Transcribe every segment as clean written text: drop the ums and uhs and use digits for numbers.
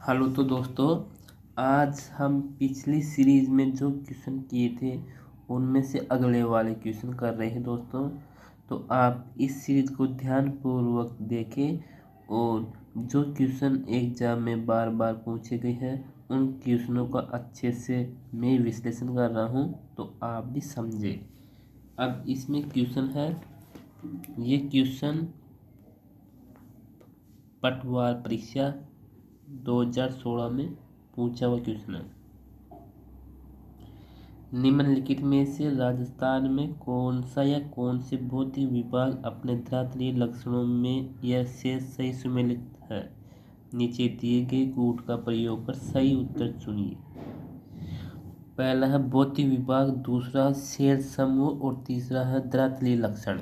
Hello तो दोस्तों, आज हम पिछली सीरीज में जो क्वेश्चन किए थे उनमें से अगले वाले क्वेश्चन कर रहे हैं दोस्तों। तो आप इस सीरीज को ध्यानपूर्वक देखें और जो क्वेश्चन एग्जाम में बार बार पूछे गए हैं उन क्वेश्चनों का अच्छे से मैं विश्लेषण कर रहा हूं, तो आप भी समझें। अब इसमें क्वेश्चन है, ये क्वेश्चन पटवार परीक्षा 2016 में पूछा हुआ क्वेश्चन है। निम्नलिखित में से राजस्थान में कौन सा या कौन से भौतिक विभाग अपने धरातलीय लक्षणों में यह से सही सुमेलित है? नीचे दिए गए कूट का प्रयोग कर सही उत्तर चुनिए। पहला है भौतिक विभाग, दूसरा शेल समूह और तीसरा है धरातलीय लक्षण।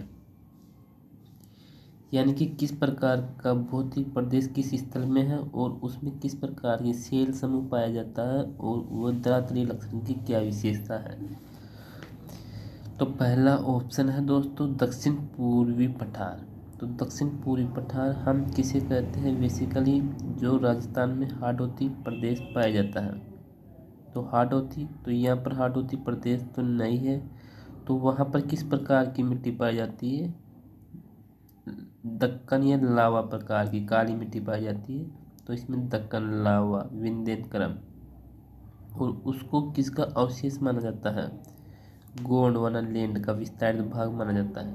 यानी कि किस प्रकार का भौतिक प्रदेश किस स्थल में है और उसमें किस प्रकार के शेल समूह पाया जाता है और वह धरातलीय लक्षण की क्या विशेषता है। तो पहला ऑप्शन है दोस्तों दक्षिण पूर्वी पठार। तो दक्षिण पूर्वी पठार हम किसे कहते हैं? बेसिकली जो राजस्थान में हाडोती प्रदेश पाया जाता है। तो हाडोती, तो यहाँ पर हाडोती प्रदेश तो नहीं है, तो वहाँ पर किस प्रकार की मिट्टी पाई जाती है? दक्कन या लावा प्रकार की काली मिट्टी पाई जाती है। तो इसमें दक्कन लावा विंध्यक्रम, और उसको किसका अवशेष माना जाता है? गोंडवाना लैंड का विस्तारित भाग माना जाता है।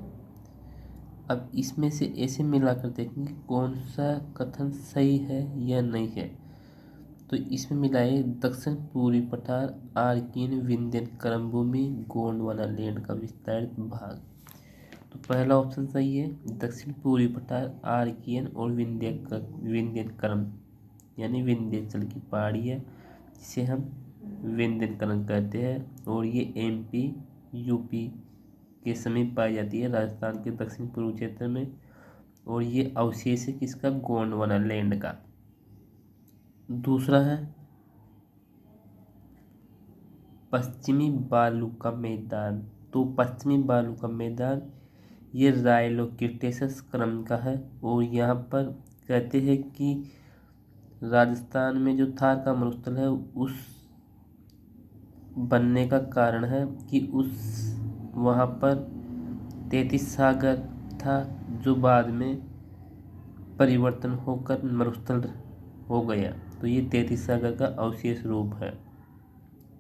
अब इसमें से ऐसे मिलाकर देखेंगे कौन सा कथन सही है या नहीं है। तो इसमें मिलाए दक्षिण पूर्वी पठार, आर्कियन, विंध्यक्रम भूमि, गोंडवाना लैंड का विस्तारित भाग। तो पहला ऑप्शन सही है, दक्षिण पूर्वी पठार, आर्कियन और विंध्यक्रम यानी विंध्याचल की पहाड़ी है, जिसे हम विंध्यक्रम कहते हैं। और ये एमपी यूपी के समीप पाई जाती है, राजस्थान के दक्षिण पूर्व क्षेत्र में। और ये अवशेष है किसका? गोंडवाना लैंड का। दूसरा है पश्चिमी बालू का मैदान। तो पश्चिमी बालू का मैदान ये राइलोक्टेटस क्रम का है, और यहाँ पर कहते हैं कि राजस्थान में जो थार का मरुस्थल है उस बनने का कारण है कि उस वहाँ पर 33 सागर था, जो बाद में परिवर्तन होकर मरुस्थल हो गया। तो ये 33 सागर का अवशेष रूप है।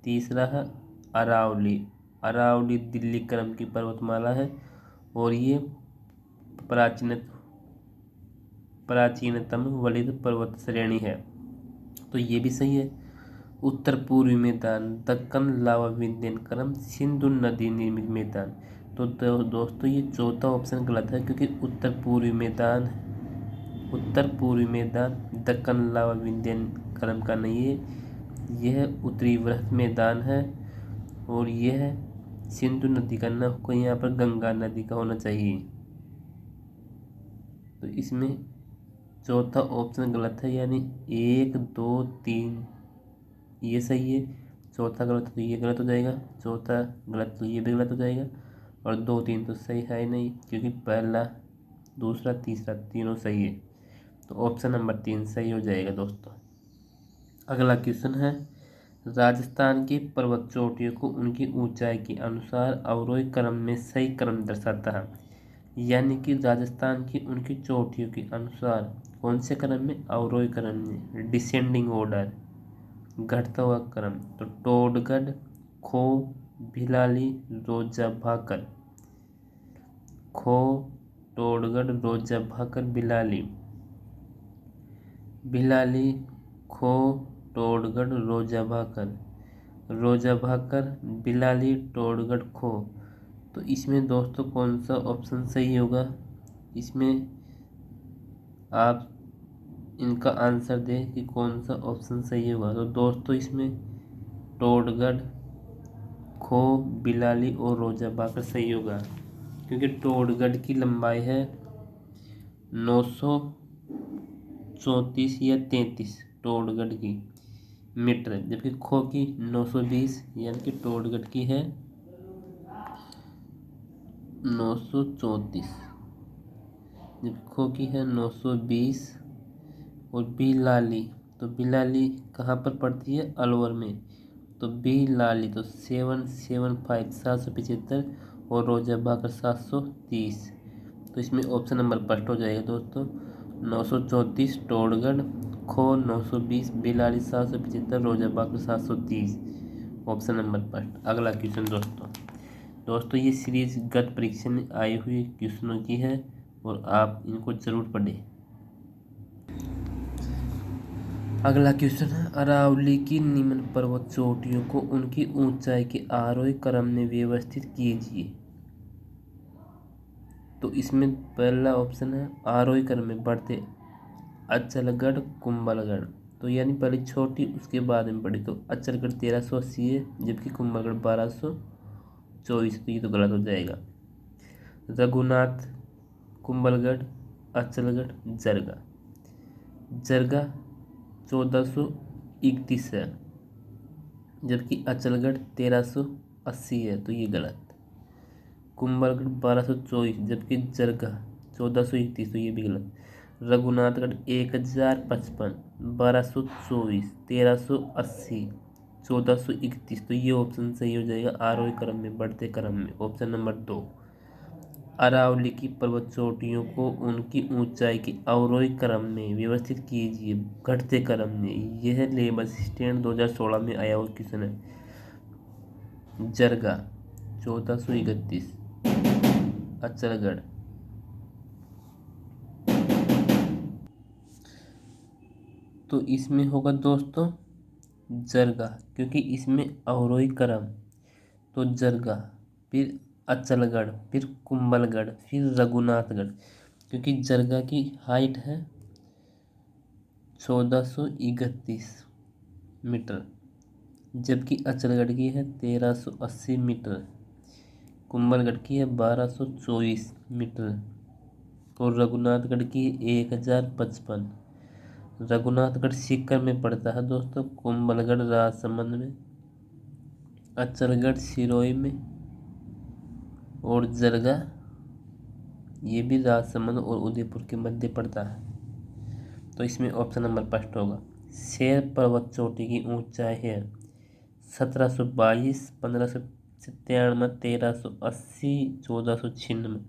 तीसरा है अरावली। अरावली दिल्ली क्रम की पर्वतमाला है, और ये प्राचीनतम वलित पर्वत श्रेणी है। तो ये भी सही है। उत्तर पूर्वी मैदान, दक्कन लावा विंध्यक्रम, सिंधु नदी निर्मित मैदान। तो दोस्तों ये चौथा ऑप्शन गलत है, क्योंकि उत्तर पूर्वी मैदान दक्कन लावा विंध्यक्रम का नहीं है, यह उत्तरी वृहत मैदान है। और यह सिंधु नदी का न होकर यहाँ पर गंगा नदी का होना चाहिए। तो इसमें चौथा ऑप्शन गलत है, यानी 1 2 3 ये सही है, चौथा गलत तो ये गलत हो जाएगा, चौथा गलत तो ये भी गलत हो जाएगा, और 2 3 तो सही है नहीं, क्योंकि पहला दूसरा तीसरा तीनों सही है। तो ऑप्शन नंबर 3 सही हो जाएगा दोस्तों। अगला क्वेश्चन है, राजस्थान की पर्वत चोटियों को उनकी ऊंचाई के अनुसार अवरोही क्रम में सही क्रम दर्शाता है। यानी कि राजस्थान की उनकी चोटियों के अनुसार कौन से क्रम में? अवरोही क्रम में, डिसेंडिंग ऑर्डर, घटता हुआ क्रम। तो टोडगढ़, खो, भिलाली, रोजा भाकर। खो, टोडगढ़, रोजा भाकर, भिलाली। भिलाली, खो, टोडगढ़, रोजा भाकर, भिलाली, टोडगढ़, खो। तो इसमें दोस्तों कौन सा ऑप्शन सही होगा? इसमें आप इनका आंसर दें कि कौन सा ऑप्शन सही होगा। तो दोस्तों इसमें टोडगढ़, खो, भिलाली और रोजा भाकर सही होगा, क्योंकि टोडगढ़ की लंबाई है 934 या 33 टोडगढ़ की मीटर, जबकि खो की 920, यानी कि टोडगढ़ की है 934, जबकि खो की है 920। और भिलाली तो बिलाली कहाँ पर पड़ती है? अलवर में। तो बिलाली तो 775 775 और रोजाबाकर 730। तो इसमें ऑप्शन नंबर फर्स्ट हो जाएगा दोस्तों 934 टोडगढ़, खो 920, बिलाली 775, रोजाबाकर 730। Option number first. अगला क्वेश्चन दोस्तों ये सीरीज गत परीक्षा में आई हुई क्वेश्चनों की है और आप इनको जरूर पढ़ें। अगला क्वेश्चन है अरावली की निम्न पर्वत चोटियों को उनकी ऊंचाई के आरोही क्रम में व्यवस्थित कीजिए। तो इसमें पहला ऑप्शन है आरोही क्रम में बढ़ते अचलगढ़ कुंभलगढ़। तो यानी पहले छोटी उसके बाद में बड़ी। तो अचलगढ़ 1380 है जबकि कुंभलगढ़ 1224। तो ये तो गलत हो जाएगा। रघुनाथ, कुंभलगढ़, अचलगढ़, जरगा। जरगा 1431 है जबकि अचलगढ़ 1380 है। तो ये गलत। कुंभलगढ़ 1224 जबकि जरगा 1431। तो ये भी गलत। रघुनाथगढ़ 1055, 1224, 1380, 1431। तो ये ऑप्शन सही हो जाएगा आरोही क्रम में बढ़ते क्रम में। Option number 2। अरावली की पर्वत चोटियों को उनकी ऊंचाई के अवरोही क्रम में व्यवस्थित कीजिए घटते क्रम में। यह लेबर असिस्टेंट 2016 में आया हुआ क्वेश्चन है। जरगा 1431, अचलगढ़ तो इसमें होगा दोस्तों जरगा क्योंकि इसमें अवरोही क्रम। तो जरगा, फिर अचलगढ़, फिर कुंभलगढ़, फिर रघुनाथगढ़। क्योंकि जरगा की हाइट है 1431 मीटर जबकि अचलगढ़ की है 1380 मीटर, कुंभलगढ़ की है 1224 मीटर और रघुनाथगढ़ की 1055। रघुनाथगढ़ सीकर में पड़ता है दोस्तों, कुंभलगढ़ राजसमंद में, अचलगढ़ सिरोही में और जरगा ये भी राजसमंद और उदयपुर के मध्य पड़ता है। तो इसमें ऑप्शन नंबर फर्स्ट होगा। शेर पर्वत चोटी की ऊंचाई है 1722, 1597, 1380, 1496।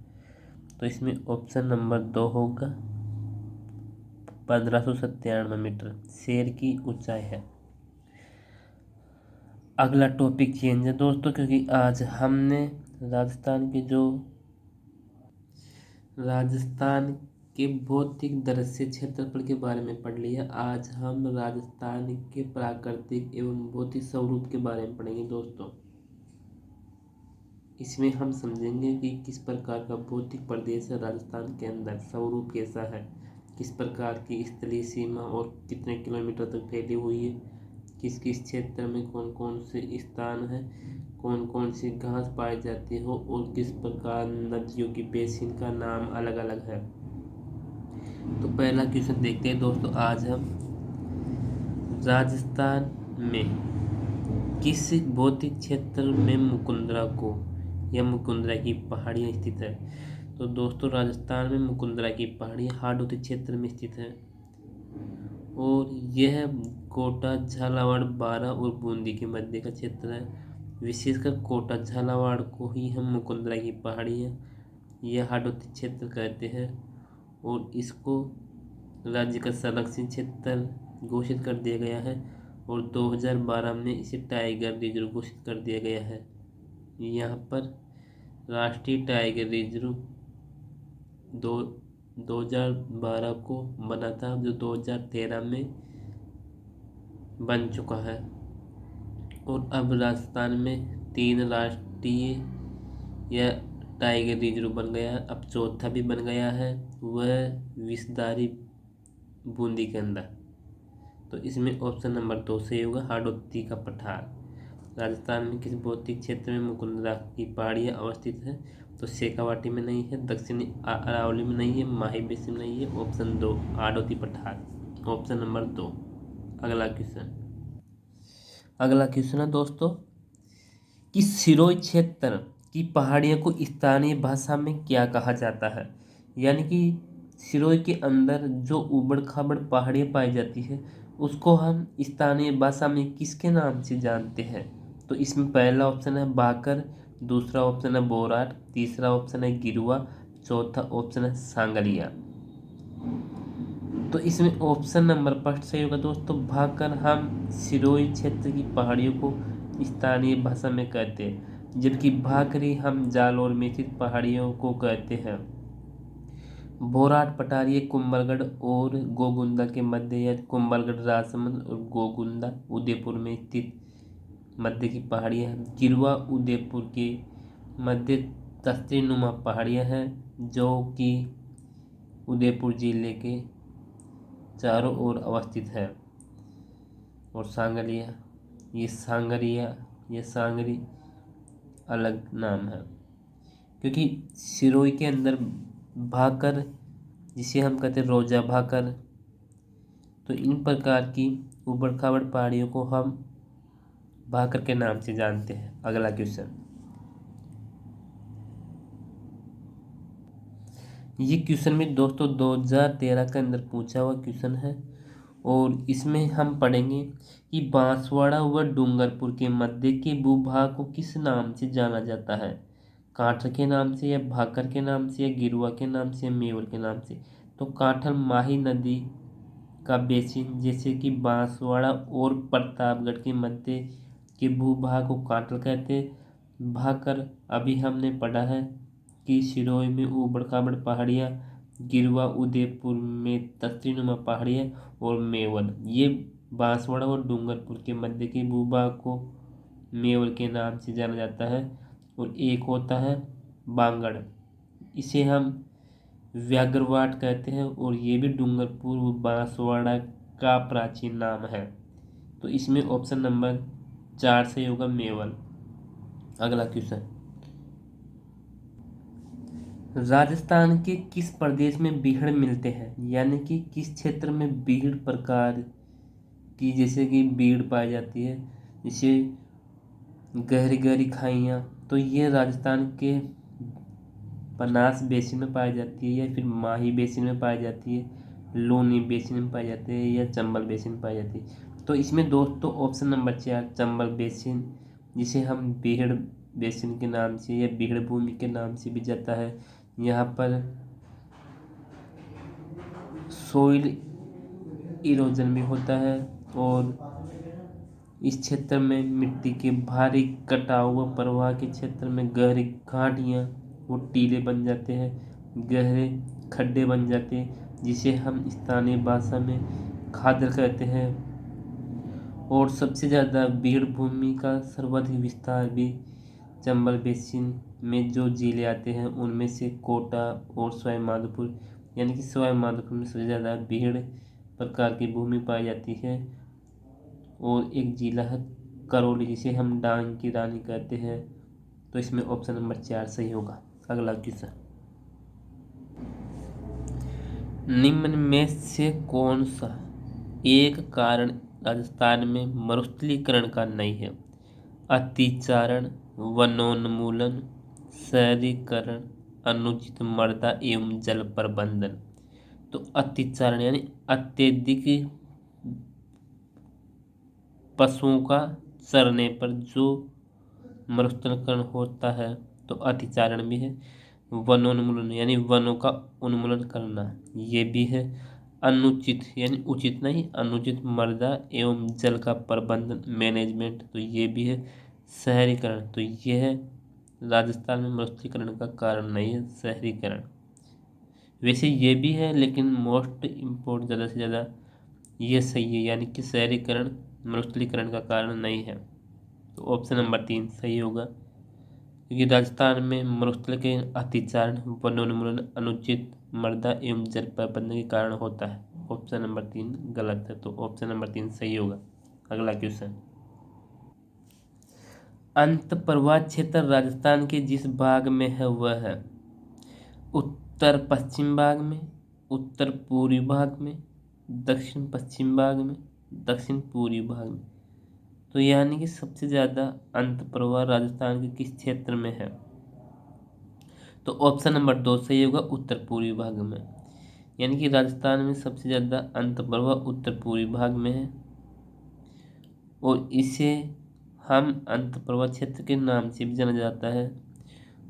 तो इसमें ऑप्शन नंबर 2 होगा 1597 मीटर शेर की ऊंचाई है। अगला टॉपिक चेंज है दोस्तों क्योंकि आज हमने राजस्थान के भौतिक दृश्य क्षेत्रफल के बारे में पढ़ लिया। आज हम राजस्थान के प्राकृतिक एवं भौतिक स्वरूप के बारे में पढ़ेंगे दोस्तों। इसमें हम समझेंगे कि किस प्रकार का भौतिक प्रदेश है राजस्थान के अंदर, स्वरूप कैसा है, किस प्रकार की स्थलीय सीमा और कितने किलोमीटर तक फैली हुई है, किस किस क्षेत्र में कौन कौन से स्थान है, कौन कौन सी घास पाई जाती हो और किस प्रकार नदियों की बेसिन का नाम अलग अलग है। तो पहला क्वेश्चन देखते हैं दोस्तों। आज हम राजस्थान में किस भौतिक क्षेत्र में मुकुंदरा की पहाड़ियाँ स्थित है। तो दोस्तों राजस्थान में मुकुंदरा की पहाड़ियाँ हाडोती क्षेत्र में स्थित है और यह कोटा, झालावाड़, बारां और बूंदी के मध्य का क्षेत्र है। विशेषकर कोटा, झालावाड़ को ही हम मुकुंदरा की पहाड़ियाँ यह हाडोती क्षेत्र कहते हैं और इसको राज्य का संरक्षित क्षेत्र घोषित कर दिया गया है और 2012 में इसे टाइगर रिजर्व घोषित कर दिया गया है। यहाँ पर राष्ट्रीय टाइगर रिजर्व 2012 को बना था जो 2013 में बन चुका है और अब राजस्थान में 3 राष्ट्रीय या टाइगर रिजर्व बन गया है। अब चौथा भी बन गया है, वह विषधारी बूंदी के अंदर। तो इसमें ऑप्शन नंबर 2 सही होगा हाडोती का पठार। राजस्थान में किस भौतिक क्षेत्र में मुकुंदरा की पहाड़ियाँ अवस्थित है। तो शेखावाटी में नहीं है, दक्षिणी अरावली में नहीं है, माही बेसिन में नहीं है। ऑप्शन 2 हाडोती पठार, ऑप्शन नंबर 2। अगला क्वेश्चन है दोस्तों कि सिरोही क्षेत्र की पहाड़ियों को स्थानीय भाषा में क्या कहा जाता है। यानी कि सिरोही के अंदर जो ऊबड़ खाबड़ पहाड़ियाँ पाई जाती है उसको हम स्थानीय भाषा में किसके नाम से जानते हैं? तो इसमें पहला ऑप्शन है भाकर, दूसरा ऑप्शन है बोराट, तीसरा ऑप्शन है गिरुआ, चौथा ऑप्शन है सांगरिया। तो इसमें ऑप्शन नंबर फर्स्ट सही होगा दोस्तों, भाकर हम सिरोही क्षेत्र की पहाड़ियों को स्थानीय भाषा में कहते हैं, जबकि भाकरी हम जालौर में स्थित पहाड़ियों को कहते हैं। बोराट पठारी कुंभलगढ़ और गोगुंदा के मध्य या कुंभलगढ़ राजसमंद और गोगुंदा उदयपुर में स्थित मध्य की पहाड़ियाँ हैं। गिरुआ उदयपुर के मध्य तस्तरीनुमा पहाड़ियाँ हैं जो कि उदयपुर जिले के चारों ओर अवस्थित है। और सांगरिया, ये सांगरी अलग नाम है, क्योंकि सिरोही के अंदर भाकर जिसे हम कहते हैं रोजा भाकर, तो इन प्रकार की उबड़ खाबड़ पहाड़ियों को हम भाकर के नाम से जानते हैं। अगला क्वेश्चन, ये क्वेश्चन में दोस्तों 2013 के अंदर पूछा हुआ क्वेश्चन है और इसमें हम पढ़ेंगे कि बांसवाड़ा व डूंगरपुर के मध्य के भूभाग को किस नाम से जाना जाता है? कांठल के नाम से या भाकर के नाम से या गिरुआ के नाम से या मेवल के नाम से? तो कांठल माही नदी का बेसिन जैसे कि बांसवाड़ा और प्रतापगढ़ के मध्य के भूभाग को कांठल कहते हैं। भाकर अभी हमने पढ़ा है कि सिरोही में ऊबड़ खाबड़ पहाड़ियाँ, गिरुआ उदयपुर में तस्तरीनुमा पहाड़ियाँ और मेवल ये बांसवाड़ा और डूंगरपुर के मध्य के भूभाग को मेवल के नाम से जाना जाता है। और एक होता है बांगड़, इसे हम व्याघ्रवाट कहते हैं और ये भी डूंगरपुर व बांसवाड़ा का प्राचीन नाम है। तो इसमें ऑप्शन नंबर 4 से होगा मेवल। अगला क्वेश्चन, राजस्थान के किस प्रदेश में बीहड़ मिलते हैं? यानी कि किस क्षेत्र में बीहड़ प्रकार की जैसे कि बीहड़ पाई जाती है, जैसे गहरी गहरी खाइयाँ, तो ये राजस्थान के बनास बेसिन में पाई जाती है या फिर माही बेसिन में पाई जाती है, लूनी बेसिन में पाई जाती है या चंबल बेसिन में पाई जाती है? तो इसमें दोस्तों ऑप्शन नंबर 4 चंबल बेसिन जिसे हम बीहड़ बेसिन के नाम से या बीहड़ भूमि के नाम से भी जाता है। यहाँ पर सोइल इरोजन भी होता है और इस क्षेत्र में मिट्टी के भारी कटाव व प्रवाह के क्षेत्र में गहरी घाटियाँ वो टीले बन जाते हैं, गहरे खड्डे बन जाते हैं जिसे हम स्थानीय भाषा में खादर कहते हैं। और सबसे ज़्यादा बीहड़ भूमि का सर्वाधिक विस्तार भी चंबल बेसिन में जो जिले आते हैं उनमें से कोटा और सवाई माधोपुर, यानी कि सवाई माधोपुर में सबसे ज़्यादा बीहड़ प्रकार की भूमि पाई जाती है। और एक जिला है करौली जिसे हम डांग की रानी कहते हैं। तो इसमें ऑप्शन नंबर 4 सही होगा। अगला क्वेश्चन, निम्न में से कौन सा एक कारण राजस्थान में मरुस्थलीकरण का नहीं है? अतिचारण, वनोन्मूलन, शहरीकरण, अनुचित मृदा एवं जल प्रबंधन। तो अतिचारण यानी अत्यधिक पशुओं का चरने पर जो मरुस्थलीकरण होता है तो अतिचारण भी है। वनोन्मूलन यानी वनों का उन्मूलन करना ये भी है। अनुचित यानी उचित नहीं, अनुचित मृदा एवं जल का प्रबंधन मैनेजमेंट तो ये भी है। शहरीकरण तो ये है, राजस्थान में मरुस्थलीकरण का कारण नहीं है शहरीकरण। वैसे ये भी है लेकिन मोस्ट इम्पोर्ट ज़्यादा से ज़्यादा ये सही है, यानी कि शहरीकरण मरुस्थलीकरण का कारण नहीं है। तो ऑप्शन नंबर 3 सही होगा, क्योंकि राजस्थान में मरुस्थलीकरण अतिचारण, वनोन्मूलन, अनुचित मृदा एवं जल प्रबंधन के कारण होता है। ऑप्शन नंबर 3 गलत है, तो ऑप्शन नंबर 3 सही होगा। अगला क्वेश्चन, अंत प्रवाह क्षेत्र राजस्थान के जिस भाग में है वह है उत्तर पश्चिम भाग में, उत्तर पूर्वी भाग में, दक्षिण पश्चिम भाग में, दक्षिण पूर्वी भाग में। तो यानी कि सबसे ज़्यादा अंत प्रवाह राजस्थान के किस क्षेत्र में है? तो ऑप्शन नंबर 2 सही होगा, उत्तर पूर्वी भाग में। यानी कि राजस्थान में सबसे ज़्यादा अंतर्प्रभा उत्तर पूर्वी भाग में है और इसे हम अंतर्प्रभा क्षेत्र के नाम से भी जाना जाता है।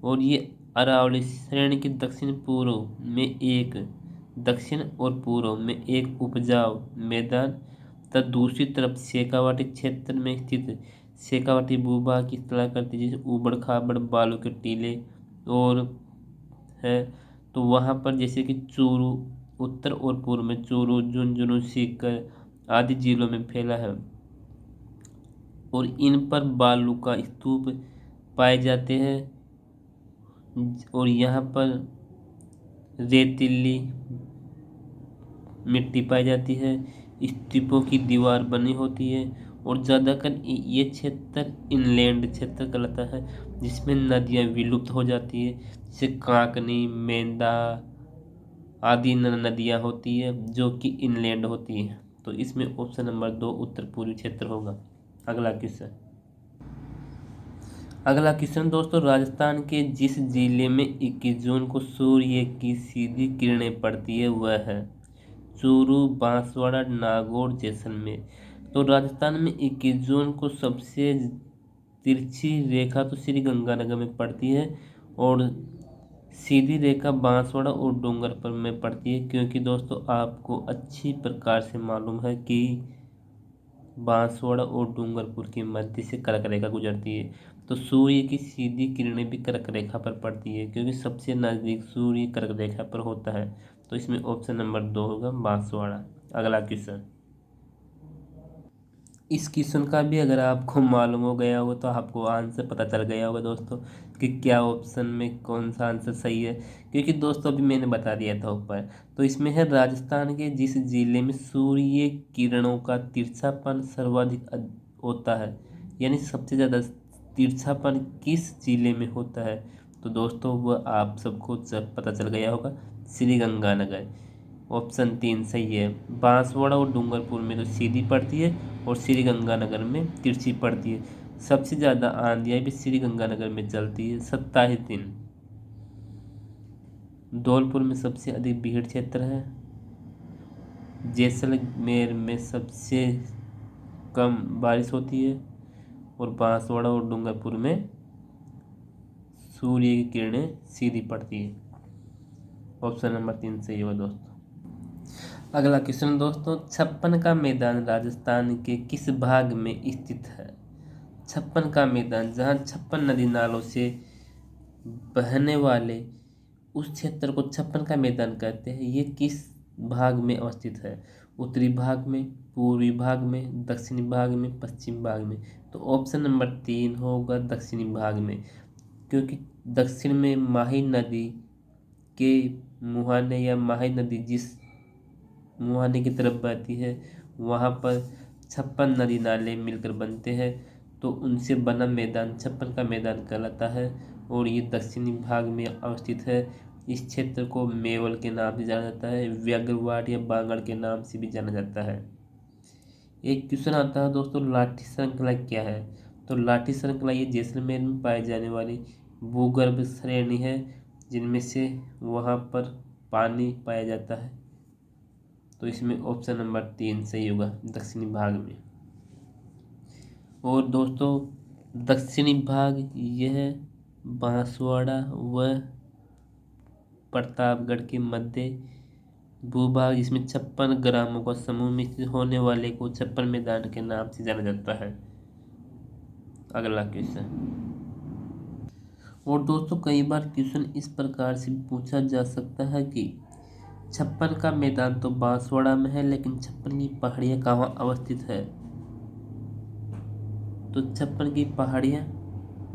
और ये अरावली श्रेणी के दक्षिण और पूर्व में एक उपजाऊ मैदान तथा दूसरी तरफ शेखावाटी क्षेत्र में स्थित शेखावाटी भूभाग की इत्तला करती है, जैसे ऊबड़ खाबड़ बालू के टीले और है। तो वहाँ पर जैसे कि चूरू, उत्तर और पूर्व में चूरू, झुंझुनू, सीकर आदि जिलों में फैला है और इन पर बालू का स्तूप पाए जाते हैं और यहाँ पर रेतीली मिट्टी पाई जाती है, स्तूपों की दीवार बनी होती है और ज़्यादातर ये क्षेत्र इनलैंड क्षेत्र कहलाता है, जिसमें नदियाँ विलुप्त हो जाती है, जैसे कांकनी, मेंदा आदि नदियाँ होती है जो कि इनलैंड होती है। तो इसमें ऑप्शन नंबर 2 उत्तर पूर्वी क्षेत्र होगा। अगला क्वेश्चन दोस्तों, राजस्थान के जिस जिले में 21 जून को सूर्य की सीधी किरणें पड़ती है वह है चूरू, बांसवाड़ा, नागौर, जैसलमेर। तो राजस्थान में 21 जून को सबसे तिरछी रेखा तो श्री गंगानगर में पड़ती है और सीधी रेखा बांसवाड़ा और डूंगरपुर में पड़ती है, क्योंकि दोस्तों आपको अच्छी प्रकार से मालूम है कि बांसवाड़ा और डूंगरपुर के मध्य से कर्क रेखा गुजरती है। तो सूर्य की सीधी किरणें भी कर्क रेखा पर पड़ती है, क्योंकि सबसे नज़दीक सूर्य कर्क रेखा पर होता है। तो इसमें ऑप्शन नंबर 2 होगा बांसवाड़ा। अगला क्वेश्चन, इस क्वेश्चन का भी अगर आपको मालूम हो गया हो तो आपको आंसर पता चल गया होगा दोस्तों कि क्या ऑप्शन में कौन सा आंसर सही है, क्योंकि दोस्तों अभी मैंने बता दिया था ऊपर। तो इसमें है राजस्थान के जिस जिले में सूर्य किरणों का तिरछापन सर्वाधिक होता है, यानी सबसे ज़्यादा तिरछापन किस जिले में होता है। तो दोस्तों वह आप सबको पता चल गया होगा, श्री गंगानगर। ऑप्शन 3 सही है। बांसवाड़ा और डूंगरपुर में तो सीधी पड़ती है और श्री गंगानगर में तिरछी पड़ती है। सबसे ज़्यादा आंधियाँ भी श्री गंगानगर में चलती है 27 दिन। धौलपुर में सबसे अधिक भीड़ क्षेत्र है। जैसलमेर में सबसे कम बारिश होती है और बांसवाड़ा और डूंगरपुर में सूर्य की किरणें सीधी पड़ती है। ऑप्शन नंबर 3 सही होगा दोस्तों। अगला क्वेश्चन दोस्तों, छप्पन का मैदान राजस्थान के किस भाग में स्थित है। छप्पन का मैदान, जहाँ 56 नदी नालों से बहने वाले उस क्षेत्र को छप्पन का मैदान कहते हैं। ये किस भाग में अवस्थित है। उत्तरी भाग में, पूर्वी भाग में, दक्षिणी भाग में, पश्चिम भाग में। तो ऑप्शन नंबर 3 होगा दक्षिणी भाग में, क्योंकि दक्षिण में माही नदी के मुहाने या माही नदी जिस मुहाने की तरफ बहती है वहाँ पर 56 नदी नाले मिलकर बनते हैं, तो उनसे बना मैदान छप्पन का मैदान कहलाता है और ये दक्षिणी भाग में अवस्थित है। इस क्षेत्र को मेवल के नाम से जाना जाता है, व्याघ्रवाड़ या बांगड़ के नाम से भी जाना जाता है। एक क्वेश्चन आता है दोस्तों, लाठी श्रृंखला क्या है। तो लाठी श्रृंखला ये जैसलमेर में पाई जाने वाली भूगर्भ श्रेणी है, जिनमें से वहाँ पर पानी पाया जाता है। तो इसमें ऑप्शन नंबर 3 सही होगा दक्षिणी भाग में। और दोस्तों दक्षिणी भाग यह बांसवाड़ा व प्रतापगढ़ के मध्य भूभाग, जिसमें 56 ग्रामों का समूह में स्थित होने वाले को छप्पन मैदान के नाम से जाना जाता है। अगला क्वेश्चन, और दोस्तों कई बार क्वेश्चन इस प्रकार से पूछा जा सकता है कि छप्पन का मैदान तो बांसवाड़ा में है, लेकिन छप्पन की पहाड़ियाँ कहाँ अवस्थित है। तो छप्पन की पहाड़ियाँ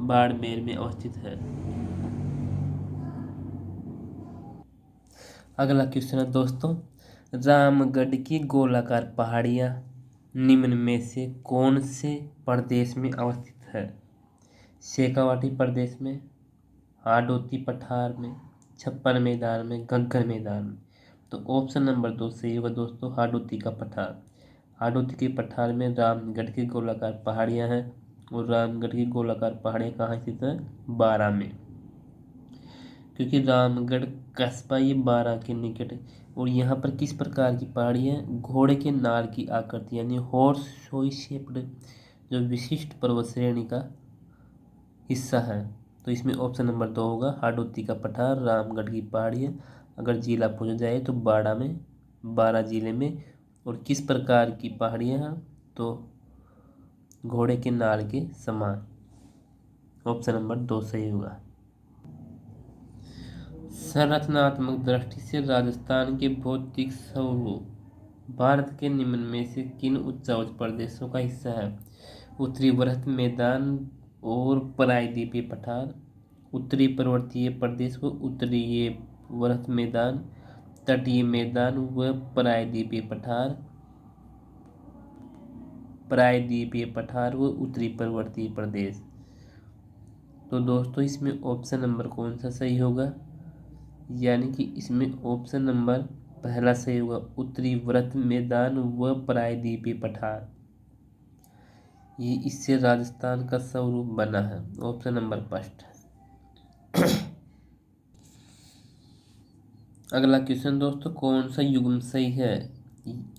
बाड़मेर में अवस्थित है। अगला क्वेश्चन है दोस्तों, रामगढ़ की गोलाकार पहाड़ियाँ निम्न में से कौन से प्रदेश में अवस्थित है। शेखावाटी प्रदेश में, हाडोती पठार में, छप्पन मैदान में, घग्गर मैदान में। तो ऑप्शन नंबर 2 सही होगा दोस्तों, हाडोती का पठार। हाडोती के पठार में रामगढ़ की गोलाकार पहाड़ियाँ हैं और रामगढ़ की गोलाकार पहाड़ियाँ कहाँ स्थित है, बारां में, क्योंकि रामगढ़ कस्बा ये बारां के निकट और यहाँ पर किस प्रकार की पहाड़ी है? घोड़े के नाल की आकृति यानी हॉर्स शोई शेप्ड जो विशिष्ट पर्वत श्रेणी का हिस्सा है। तो इसमें ऑप्शन नंबर 2 होगा हाडोती का पठार, रामगढ़ की पहाड़ी है। अगर जिला पूछा जाए तो बाड़ा में, बारा जिले में। और किस प्रकार की पहाड़ियाँ हैं? तो घोड़े के नाल के समान। ऑप्शन नंबर 2 सही होगा। संरचनात्मक दृष्टि से राजस्थान के भौतिक स्वरूप भारत के निम्न में से किन उच्चावच प्रदेशों का हिस्सा है? उत्तरी वृहत मैदान और प्रायद्वीपीय पठार, उत्तरी पर्वतीय प्रदेश व उत्तरीय वृहत मैदान, तटीय मैदान व प्रायद्वीपीय पठार, प्रायद्वीपीय पठार व उत्तरी पर्वतीय प्रदेश। तो दोस्तों इसमें ऑप्शन नंबर कौन सा सही होगा? यानी कि इसमें ऑप्शन नंबर पहला सही होगा, उत्तरी वृत्त मैदान व प्रायद्वीपीय पठार। ये इससे राजस्थान का स्वरूप बना है। Option number first. अगला क्वेश्चन दोस्तों, कौन सा युग्म सही है?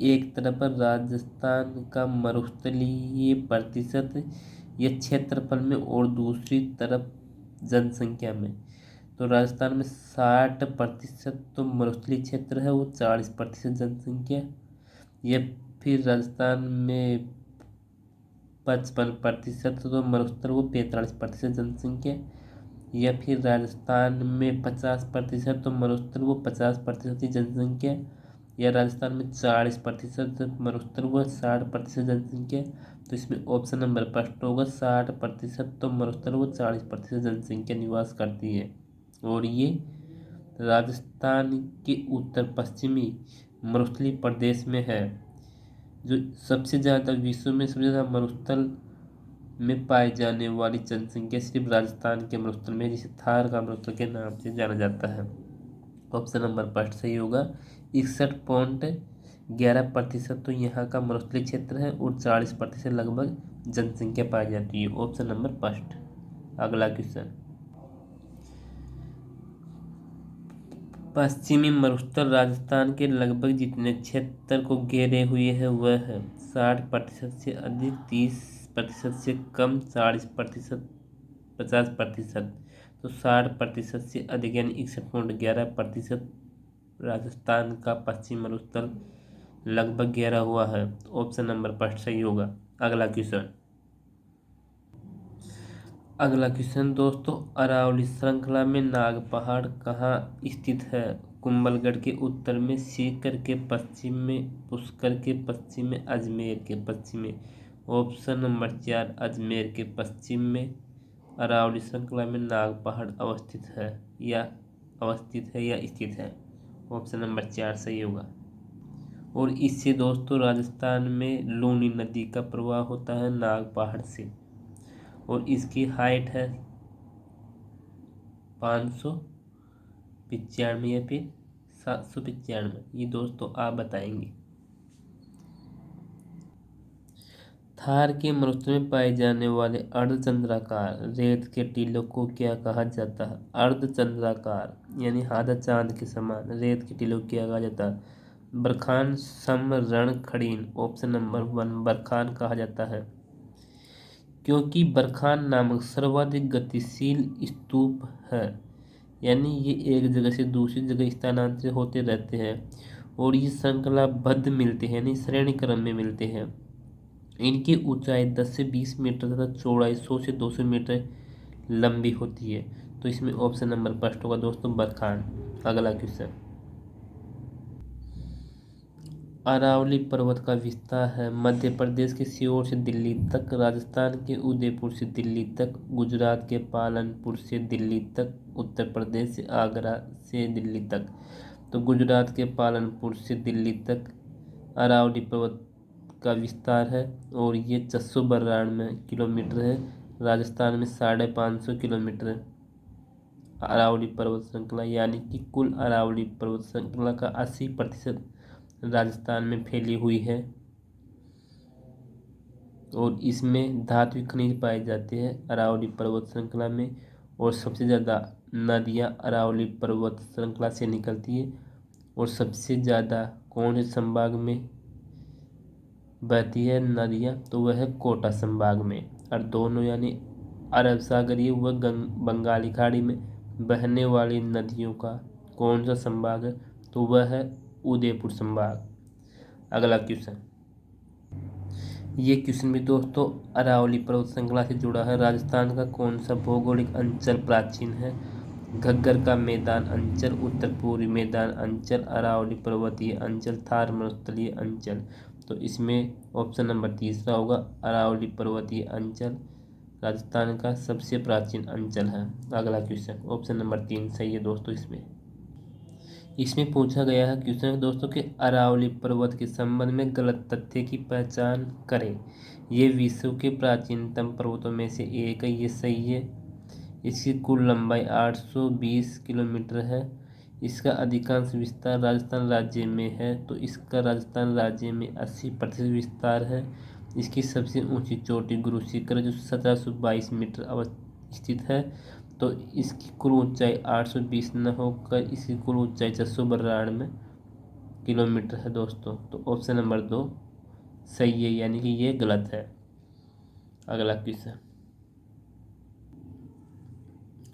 एक तरफ राजस्थान का मरुस्थलीय प्रतिशत या क्षेत्रफल में और दूसरी तरफ जनसंख्या में। तो राजस्थान में 60% तो मरुस्थलीय क्षेत्र है, वो 40% जनसंख्या। या फिर राजस्थान में 55% तो मरुस्थल, वो 45% जनसंख्या। या फिर राजस्थान में 50% तो मरुस्थल, वो 50% की जनसंख्या। या राजस्थान में 40% मरुस्थल व 60% जनसंख्या। तो इसमें ऑप्शन नंबर फर्स्ट होगा, 60% तो मरुस्थल व 40% जनसंख्या निवास करती है। और ये राजस्थान के उत्तर पश्चिमी मरुस्थलीय प्रदेश में है। जो सबसे ज़्यादा विश्व में सबसे ज़्यादा मरुस्थल में पाई जाने वाली जनसंख्या सिर्फ राजस्थान के मरुस्थल में, जिसे थार का मरुस्थल के नाम से जाना जाता है। ऑप्शन नंबर फर्स्ट सही होगा। 61.11% तो यहाँ का मरुस्थलीय क्षेत्र है और 40% लगभग जनसंख्या पाई जाती है। Option number first. अगला क्वेश्चन, पश्चिमी मरुस्थल राजस्थान के लगभग जितने क्षेत्र को घेरे हुए है वह है 60% से अधिक, 30% से कम, 40%, 50%। तो 60% से अधिक यानी 61.11% राजस्थान का पश्चिमी मरुस्थल लगभग घेरा हुआ है। ऑप्शन नंबर फर्स्ट सही होगा। अगला क्वेश्चन दोस्तों, अरावली श्रृंखला में नाग पहाड़ कहाँ स्थित है? कुंभलगढ़ के उत्तर में, सीकर के पश्चिम में, पुष्कर के पश्चिम में, अजमेर के पश्चिम में। ऑप्शन नंबर 4 अजमेर के पश्चिम में अरावली श्रृंखला में नाग पहाड़ अवस्थित है या स्थित है। ऑप्शन नंबर 4 सही होगा। और इससे दोस्तों राजस्थान में लूनी नदी का प्रवाह होता है नाग पहाड़ से, और इसकी हाइट है 595 या फिर 795। ये दोस्तों आप बताएंगे। थार के मरुस्थल में पाए जाने वाले अर्धचंद्राकार रेत के टीलों को क्या कहा जाता है? अर्धचंद्राकार यानी आधा चांद के समान रेत के टीलों को क्या कहा जाता है? बरखान, समरण, खड़ीन। ऑप्शन नंबर 1 बरखान कहा जाता है, क्योंकि बरखान नामक सर्वाधिक गतिशील स्तूप है। यानी ये एक जगह से दूसरी जगह स्थानांतरित होते रहते हैं और ये श्रृंखलाबद्ध मिलते हैं, यानी श्रेणी क्रम में मिलते हैं। इनकी ऊंचाई 10 से 20 मीटर तथा चौड़ाई 100 से 200 मीटर लंबी होती है। तो इसमें ऑप्शन नंबर फर्स्ट होगा दोस्तों बरखान। अगला क्वेश्चन, अरावली पर्वत का विस्तार है मध्य प्रदेश के सीहोर से दिल्ली तक, राजस्थान के उदयपुर से दिल्ली तक, गुजरात के पालनपुर से दिल्ली तक, उत्तर प्रदेश से आगरा से दिल्ली तक। तो गुजरात के पालनपुर से दिल्ली तक अरावली पर्वत का विस्तार है और ये 692 किलोमीटर है। राजस्थान में 550 किलोमीटर है अरावली पर्वत श्रृंखला, यानी कि कुल अरावली पर्वत श्रृंखला का 80% राजस्थान में फैली हुई है और इसमें धात्विक खनिज पाए जाते हैं अरावली पर्वत श्रृंखला में। और सबसे ज़्यादा नदियाँ अरावली पर्वत श्रृंखला से निकलती है और सबसे ज़्यादा कौन से संभाग में बहती है नदियाँ, तो वह है कोटा संभाग में। और दोनों यानी अरब सागरीय व बंगाली खाड़ी में बहने वाली नदियों का कौन सा संभाग है, तो वह है उदयपुर संभाग। अगला क्वेश्चन, ये क्वेश्चन भी दोस्तों अरावली पर्वत श्रृंखला से जुड़ा है। राजस्थान का कौन सा भौगोलिक अंचल प्राचीन है? घग्गर का मैदान अंचल, उत्तर पूर्वी मैदान अंचल, अरावली पर्वतीय अंचल, थार मरुस्थलीय अंचल। तो इसमें ऑप्शन नंबर तीसरा होगा, अरावली पर्वतीय अंचल राजस्थान का सबसे प्राचीन अंचल है। अगला क्वेश्चन ऑप्शन नंबर 3 सही है दोस्तों। इसमें पूछा गया है क्वेश्चन दोस्तों कि अरावली पर्वत के संबंध में गलत तथ्य की पहचान करें। ये विश्व के प्राचीनतम पर्वतों में से एक है, ये सही है। इसकी कुल लंबाई 820 किलोमीटर है। इसका अधिकांश विस्तार राजस्थान राज्य में है, तो इसका राजस्थान राज्य में 80% विस्तार है। इसकी सबसे ऊंची चोटी गुरु शिखर जो 1722 मीटर अवस्थित है, तो इसकी कुल ऊंचाई 820 न होकर इसकी कुल ऊंचाई 692 किलोमीटर है दोस्तों। तो ऑप्शन नंबर 2 सही है, यानी कि ये गलत है। अगला क्वेश्चन,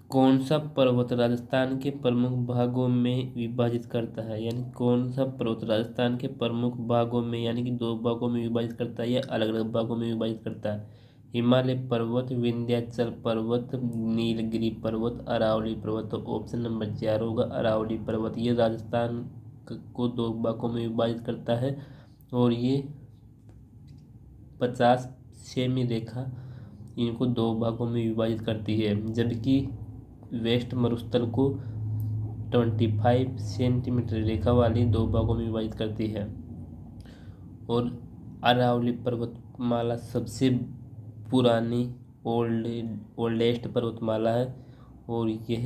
कौन सा पर्वत राजस्थान के प्रमुख भागों में विभाजित करता है? यानी कौन सा पर्वत राजस्थान के प्रमुख भागों में यानी कि 2 भागों में विभाजित करता है या अलग अलग भागों में विभाजित करता है? हिमालय पर्वत, विंध्याचल पर्वत, नीलगिरी पर्वत, अरावली पर्वत। तो ऑप्शन नंबर 4 होगा अरावली पर्वत। ये राजस्थान को 2 भागों में विभाजित करता है और ये 50 सेमी रेखा इनको 2 भागों में विभाजित करती है, जबकि वेस्ट मरुस्थल को 25 सेंटीमीटर रेखा वाली 2 भागों में विभाजित करती है। और अरावली पर्वतमाला सबसे पुरानी ओल्डेस्ट पर्वतमाला है और यह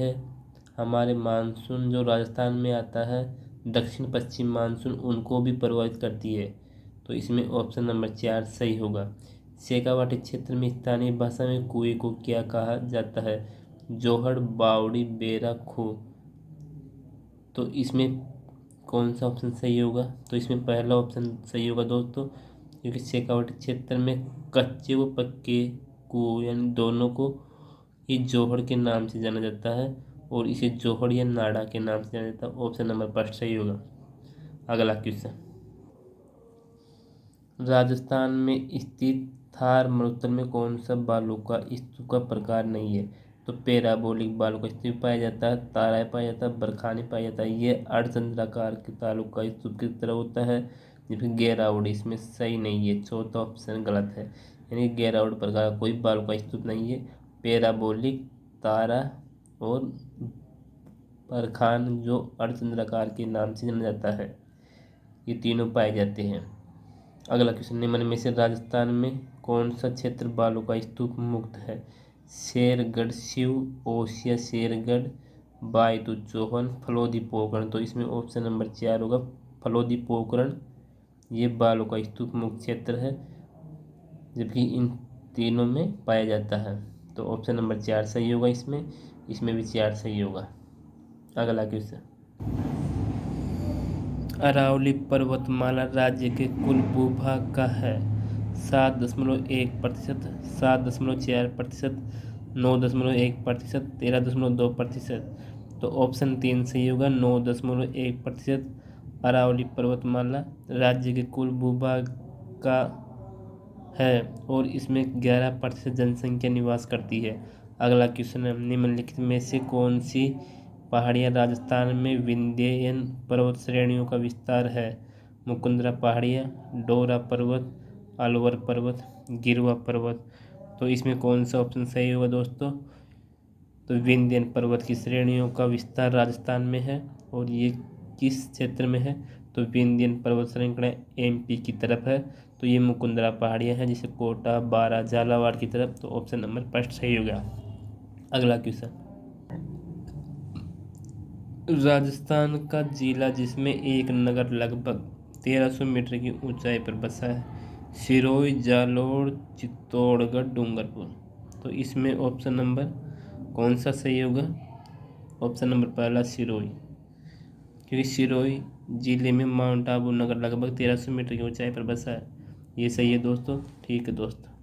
हमारे मानसून जो राजस्थान में आता है, दक्षिण पश्चिम मानसून, उनको भी प्रभावित करती है। तो इसमें ऑप्शन नंबर 4 सही होगा। शेखावाटी क्षेत्र में स्थानीय भाषा में कुएं को क्या कहा जाता है? जोहड़, बावड़ी, बेरा, खो। तो इसमें कौन सा ऑप्शन सही होगा? तो इसमें पहला ऑप्शन सही होगा दोस्तों, क्योंकि शेखावाटी क्षेत्र में कच्चे व पक्के कुओं यानी दोनों को ही जोहड़ के नाम से जाना जाता है और इसे जोहड़ या नाड़ा के नाम से जाना जाता है। ऑप्शन नंबर 5 सही होगा। अगला क्वेश्चन, राजस्थान में स्थित थार मरुस्थल में कौन सा बालू का स्तूप का प्रकार नहीं है? तो पैराबोलिक बालू का स्तूप पाया जाता है, ताराय पाया जाता है, बरखानी पाया जाता है। ये अर्धचंद्राकार के तालु का स्तूप की तरह होता है, जबकि गैरावड़ इसमें सही नहीं है। चौथा ऑप्शन गलत है, यानी गैरावड़ प्रकार का कोई बालू का स्तूप नहीं है। पैराबोलिक, तारा और बरखान जो अर्धचंद्राकार के नाम से जाना जाता है, ये तीनों पाए जाते हैं। अगला क्वेश्चन, निम्न में से राजस्थान में कौन सा क्षेत्र बालू का स्तूप मुक्त है? शेरगढ़ शिव, ओसिया शेरगढ़, बायतू चौहान, फलोदी पोकरण। तो इसमें ऑप्शन नंबर 4 होगा फलोदी पोकरण। ये बालू का स्तूप मुक्त क्षेत्र है, जबकि इन तीनों में पाया जाता है। तो ऑप्शन नंबर 4 सही होगा। इसमें भी 4 सही होगा। अगला क्वेश्चन, अरावली पर्वतमाला राज्य के कुल भूभाग का है 7.1%, 7.4%, 9.1%, 13.2%। तो ऑप्शन 3 सही होगा 9.1%। अरावली पर्वतमाला राज्य के कुल भूभाग का है और इसमें 11% जनसंख्या निवास करती है। अगला क्वेश्चन है, निम्नलिखित में से कौन सी पहाड़ियाँ राजस्थान में विंध्ययन पर्वत श्रेणियों का विस्तार है? मुकुंदरा पहाड़ियाँ, डोरा पर्वत, अलवर पर्वत, गिरवा पर्वत। तो इसमें कौन सा ऑप्शन सही होगा दोस्तों? तो विंध्ययन पर्वत की श्रेणियों का विस्तार राजस्थान में है और ये किस क्षेत्र में है? तो विंध्ययन पर्वत श्रृंखला MP की तरफ है, तो ये मुकुंदरा पहाड़ियाँ हैं, जैसे कोटा, बारा, झालावाड़ की तरफ। तो ऑप्शन नंबर 5 सही हो गया। अगला क्वेश्चन, राजस्थान का जिला जिसमें एक नगर लगभग 1300 मीटर की ऊंचाई पर बसा है? सिरोही, जालोर, चित्तौड़गढ़, डूंगरपुर। तो इसमें ऑप्शन नंबर कौन सा सही होगा? ऑप्शन नंबर पहला सिरोही, क्योंकि सिरोही जिले में माउंट आबू नगर लगभग 1300 मीटर की ऊंचाई पर बसा है। ये सही है दोस्तों। ठीक है दोस्त।